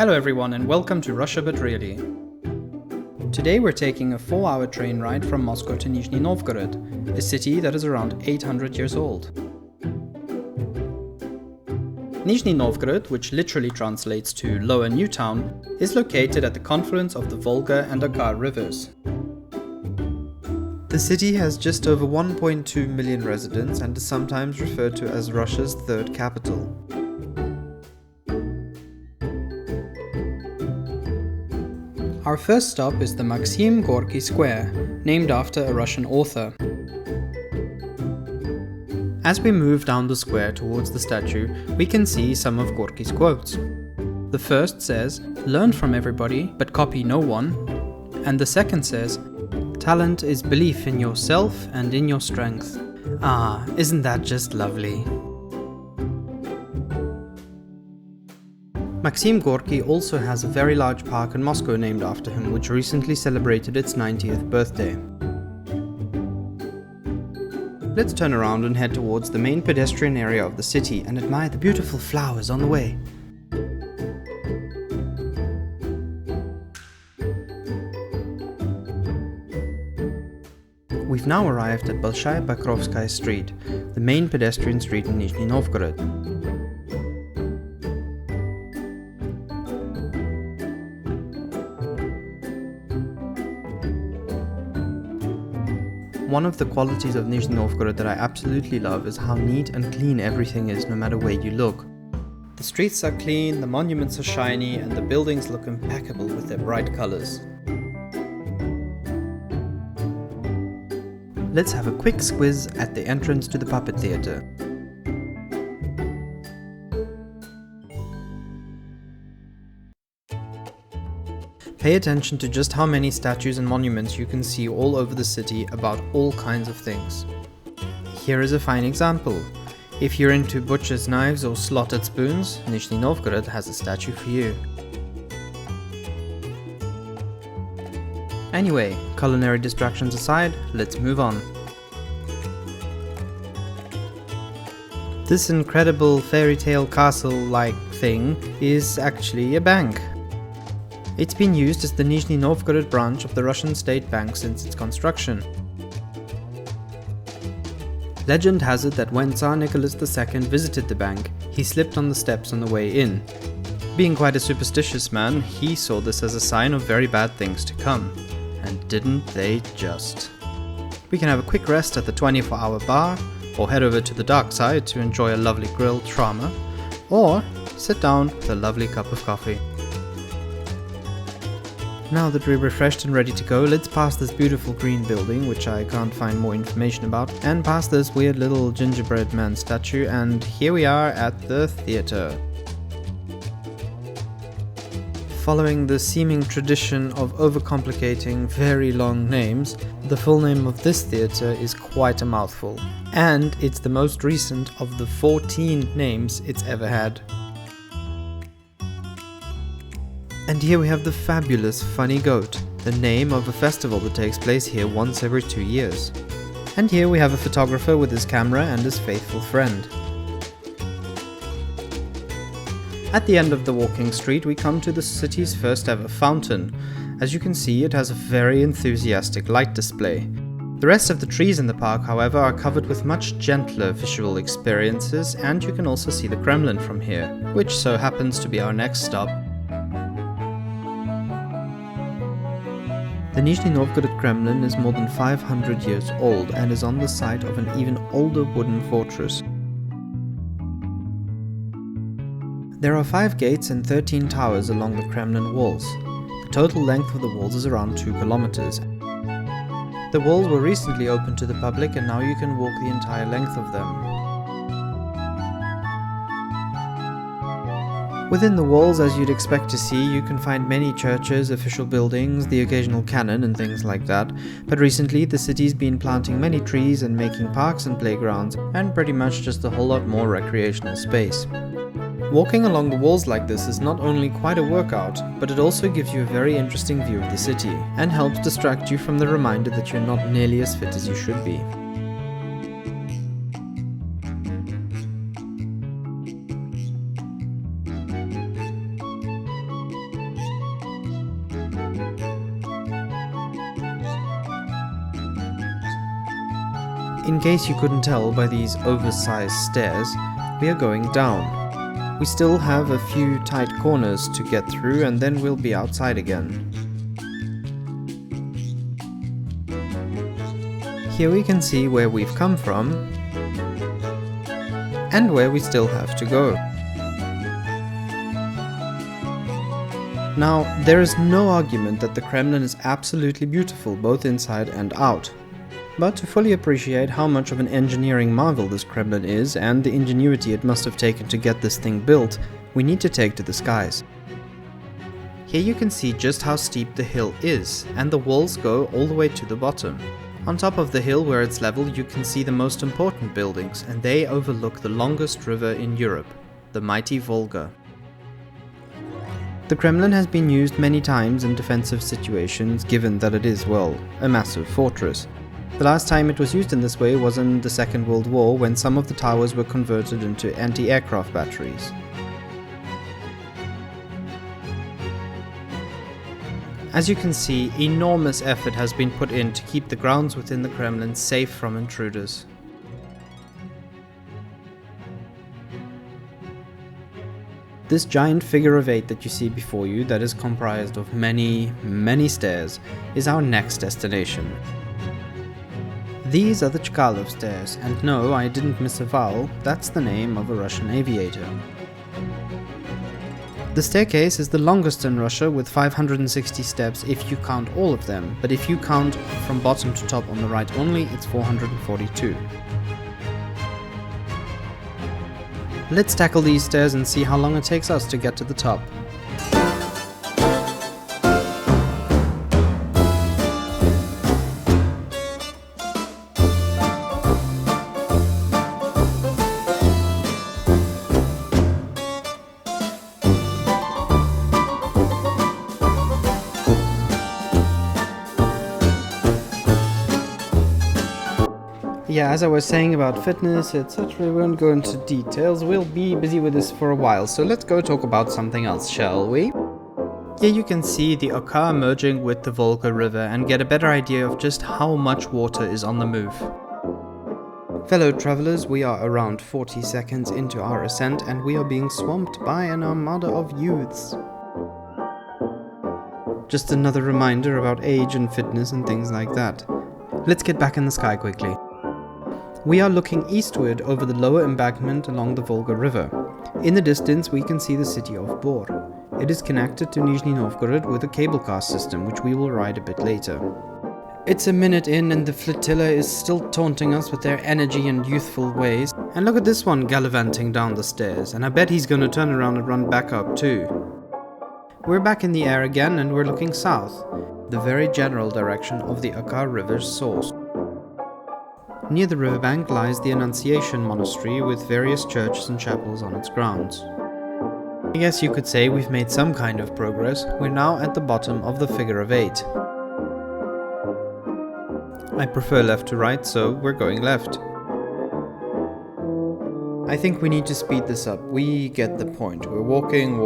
Hello everyone and welcome to Russia But Really. Today we're taking a 4-hour train ride from Moscow to Nizhny Novgorod, a city that is around 800 years old. Nizhny Novgorod, which literally translates to Lower Newtown, is located at the confluence of the Volga and Oka rivers. The city has just over 1.2 million residents and is sometimes referred to as Russia's third capital. Our first stop is the Maxim Gorky Square, named after a Russian author. As we move down the square towards the statue, we can see some of Gorky's quotes. The first says, "Learn from everybody, but copy no one." And the second says, "Talent is belief in yourself and in your strength." Ah, isn't that just lovely? Maxim Gorky also has a very large park in Moscow named after him, which recently celebrated its 90th birthday. Let's turn around and head towards the main pedestrian area of the city and admire the beautiful flowers on the way. We've now arrived at Bolshaya Bakrovskaya Street, the main pedestrian street in Nizhny Novgorod. One of the qualities of Nizhny Novgorod that I absolutely love is how neat and clean everything is no matter where you look. The streets are clean, the monuments are shiny, and the buildings look impeccable with their bright colors. Let's have a quick squiz at the entrance to the puppet theater. Pay attention to just how many statues and monuments you can see all over the city about all kinds of things. Here is a fine example. If you're into butcher's knives or slotted spoons, Nizhny Novgorod has a statue for you. Anyway, culinary distractions aside, let's move on. This incredible fairy tale castle-like thing is actually a bank. It's been used as the Nizhny Novgorod branch of the Russian State Bank since its construction. Legend has it that when Tsar Nicholas II visited the bank, he slipped on the steps on the way in. Being quite a superstitious man, he saw this as a sign of very bad things to come. And didn't they just? We can have a quick rest at the 24-hour bar, or head over to the dark side to enjoy a lovely grilled shawarma, or sit down with a lovely cup of coffee. Now that we're refreshed and ready to go, let's pass this beautiful green building, which I can't find more information about, and past this weird little gingerbread man statue, and here we are at the theatre. Following the seeming tradition of overcomplicating very long names, the full name of this theatre is quite a mouthful, and it's the most recent of the 14 names it's ever had. And here we have the fabulous Funny Goat, the name of a festival that takes place here once every 2 years. And here we have a photographer with his camera and his faithful friend. At the end of the walking street we come to the city's first ever fountain. As you can see, it has a very enthusiastic light display. The rest of the trees in the park, however, are covered with much gentler visual experiences, and you can also see the Kremlin from here, which so happens to be our next stop. The Nizhny Novgorod Kremlin is more than 500 years old and is on the site of an even older wooden fortress. There are 5 gates and 13 towers along the Kremlin walls. The total length of the walls is around 2 kilometers. The walls were recently opened to the public and now you can walk the entire length of them. Within the walls, as you'd expect to see, you can find many churches, official buildings, the occasional cannon and things like that, but recently the city's been planting many trees and making parks and playgrounds, and pretty much just a whole lot more recreational space. Walking along the walls like this is not only quite a workout, but it also gives you a very interesting view of the city, and helps distract you from the reminder that you're not nearly as fit as you should be. In case you couldn't tell by these oversized stairs, we are going down. We still have a few tight corners to get through and then we'll be outside again. Here we can see where we've come from and where we still have to go. Now, there is no argument that the Kremlin is absolutely beautiful both inside and out. But to fully appreciate how much of an engineering marvel this Kremlin is and the ingenuity it must have taken to get this thing built, we need to take to the skies. Here you can see just how steep the hill is, and the walls go all the way to the bottom. On top of the hill where it's level you can see the most important buildings, and they overlook the longest river in Europe, the mighty Volga. The Kremlin has been used many times in defensive situations given that it is, well, a massive fortress. The last time it was used in this way was in the Second World War when some of the towers were converted into anti-aircraft batteries. As you can see, enormous effort has been put in to keep the grounds within the Kremlin safe from intruders. This giant figure of 8 that you see before you, that is comprised of many stairs, is our next destination. These are the Chkalov stairs, and no, I didn't miss a vowel, that's the name of a Russian aviator. The staircase is the longest in Russia with 560 steps if you count all of them, but if you count from bottom to top on the right only, it's 442. Let's tackle these stairs and see how long it takes us to get to the top. Yeah, as I was saying about fitness, etc., we won't go into details, we'll be busy with this for a while, so let's go talk about something else, shall we? Here you can see the Oka merging with the Volga River and get a better idea of just how much water is on the move. Fellow travelers, we are around 40 seconds into our ascent and we are being swamped by an armada of youths. Just another reminder about age and fitness and things like that. Let's get back in the sky quickly. We are looking eastward over the lower embankment along the Volga River. In the distance we can see the city of Bor. It is connected to Nizhny Novgorod with a cable car system which we will ride a bit later. It's a minute in and the flotilla is still taunting us with their energy and youthful ways. And look at this one gallivanting down the stairs, and I bet he's gonna turn around and run back up too. We're back in the air again and we're looking south, the very general direction of the Oka River's source. Near the riverbank lies the Annunciation Monastery with various churches and chapels on its grounds. I guess you could say we've made some kind of progress. We're now at the bottom of the figure of 8. I prefer left to right, so we're going left. I think we need to speed this up. We get the point. We're walking.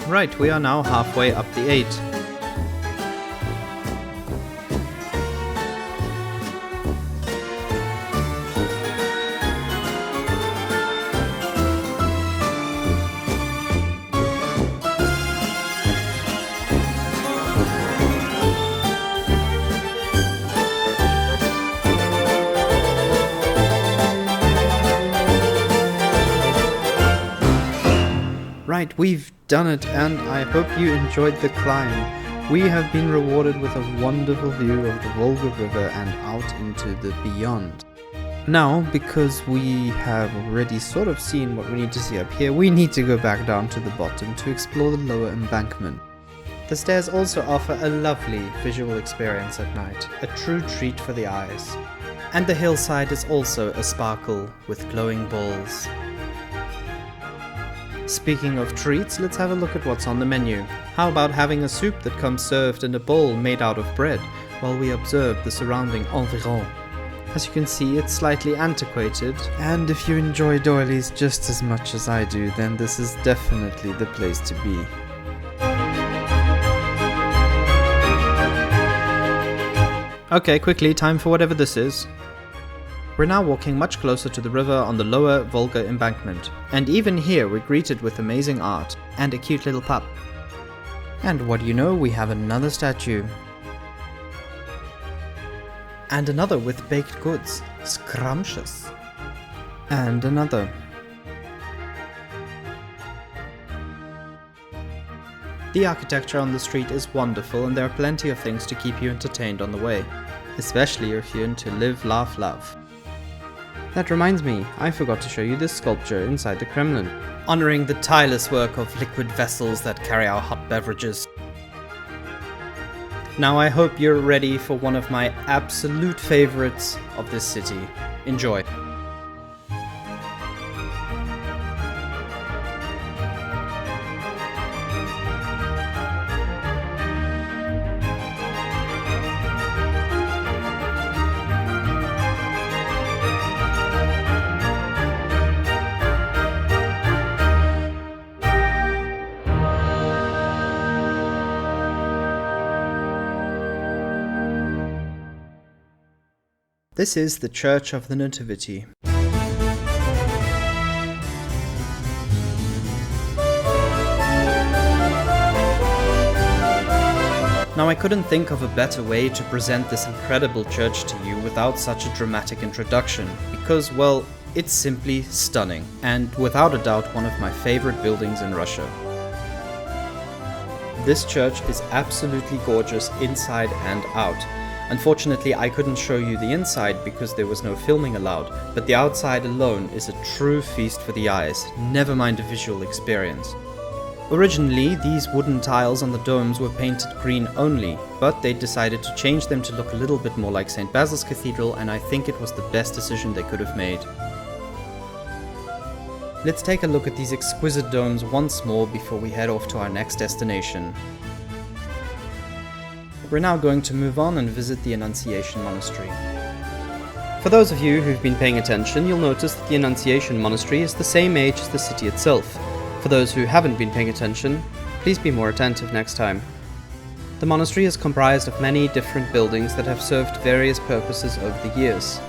Right, we are now halfway up the 8. Right, we've done it, and I hope you enjoyed the climb. We have been rewarded with a wonderful view of the Volga River and out into the beyond. Now, because we have already sort of seen what we need to see up here, we need to go back down to the bottom to explore the lower embankment. The stairs also offer a lovely visual experience at night, a true treat for the eyes. And the hillside is also a sparkle with glowing balls. Speaking of treats, let's have a look at what's on the menu. How about having a soup that comes served in a bowl made out of bread, while we observe the surrounding environ? As you can see, it's slightly antiquated, and if you enjoy doilies just as much as I do, then this is definitely the place to be. Okay, quickly, time for whatever this is. We're now walking much closer to the river on the lower Volga embankment, and even here we're greeted with amazing art and a cute little pup. And what do you know, we have another statue. And another with baked goods, scrumptious. And another. The architecture on the street is wonderful, and there are plenty of things to keep you entertained on the way, especially if you're into live, laugh, love. That reminds me, I forgot to show you this sculpture inside the Kremlin, honoring the tireless work of liquid vessels that carry our hot beverages. Now I hope you're ready for one of my absolute favorites of this city. Enjoy! This is the Church of the Nativity. Now I couldn't think of a better way to present this incredible church to you without such a dramatic introduction, because, well, it's simply stunning, and without a doubt one of my favorite buildings in Russia. This church is absolutely gorgeous inside and out. Unfortunately, I couldn't show you the inside because there was no filming allowed, but the outside alone is a true feast for the eyes, never mind a visual experience. Originally, these wooden tiles on the domes were painted green only, but they decided to change them to look a little bit more like St. Basils Cathedral, and I think it was the best decision they could have made. Let's take a look at these exquisite domes once more before we head off to our next destination. We're now going to move on and visit the Annunciation Monastery. For those of you who've been paying attention, you'll notice that the Annunciation Monastery is the same age as the city itself. For those who haven't been paying attention, please be more attentive next time. The monastery is comprised of many different buildings that have served various purposes over the years.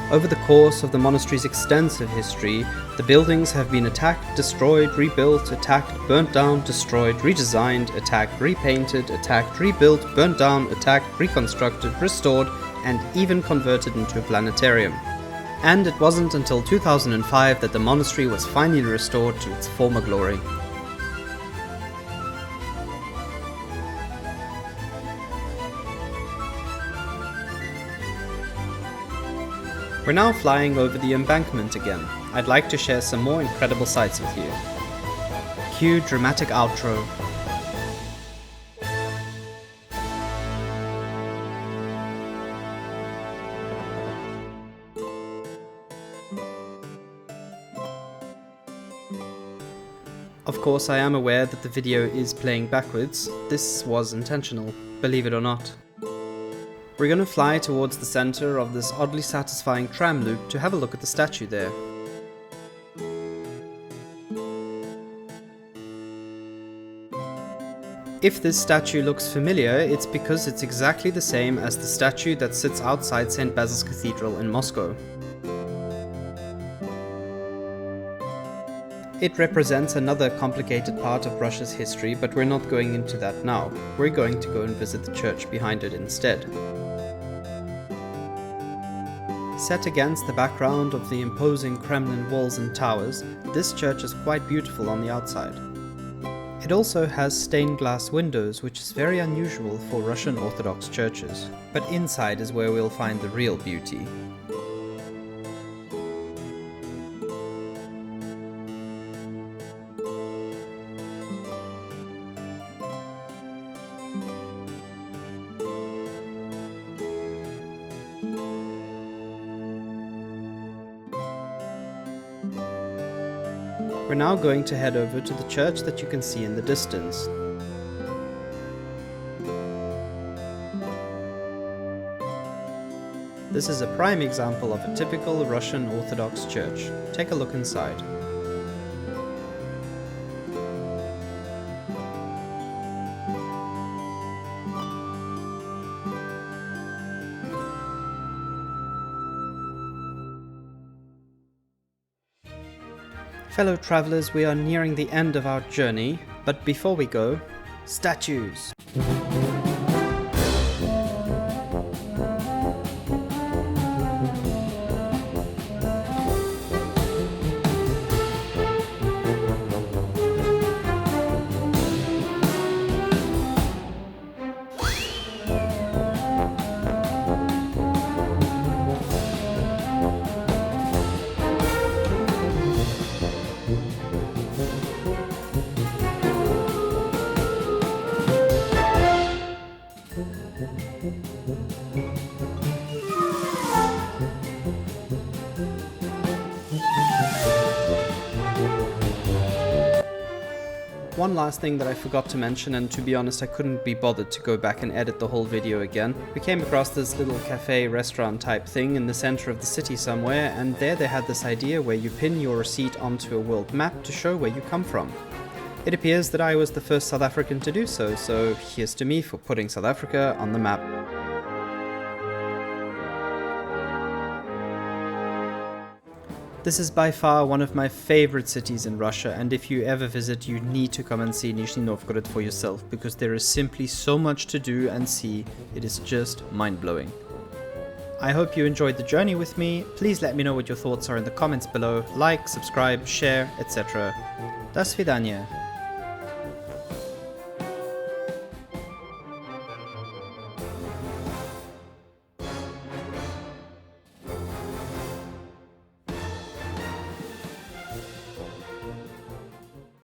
Over the course of the monastery's extensive history, the buildings have been attacked, destroyed, rebuilt, attacked, burnt down, destroyed, redesigned, attacked, repainted, attacked, rebuilt, burnt down, attacked, reconstructed, restored, and even converted into a planetarium. And it wasn't until 2005 that the monastery was finally restored to its former glory. We're now flying over the embankment again. I'd like to share some more incredible sights with you. Cue dramatic outro. Of course, I am aware that the video is playing backwards. This was intentional, believe it or not. We're gonna fly towards the center of this oddly satisfying tram loop to have a look at the statue there. If this statue looks familiar, it's because it's exactly the same as the statue that sits outside St. Basils Cathedral in Moscow. It represents another complicated part of Russia's history, but we're not going into that now. We're going to go and visit the church behind it instead. Set against the background of the imposing Kremlin walls and towers, this church is quite beautiful on the outside. It also has stained glass windows, which is very unusual for Russian Orthodox churches. But inside is where we'll find the real beauty. We're now going to head over to the church that you can see in the distance. This is a prime example of a typical Russian Orthodox church. Take a look inside. Fellow travelers, we are nearing the end of our journey, but before we go, statues! One last thing that I forgot to mention, and to be honest I couldn't be bothered to go back and edit the whole video again. We came across this little cafe restaurant type thing in the center of the city somewhere, and there they had this idea where you pin your receipt onto a world map to show where you come from. It appears that I was the first South African to do so here's to me for putting South Africa on the map. This is by far one of my favorite cities in Russia, and if you ever visit, you need to come and see Nizhny Novgorod for yourself, because there is simply so much to do and see, it is just mind-blowing. I hope you enjoyed the journey with me. Please let me know what your thoughts are in the comments below. Like, subscribe, share, etc. До свидания.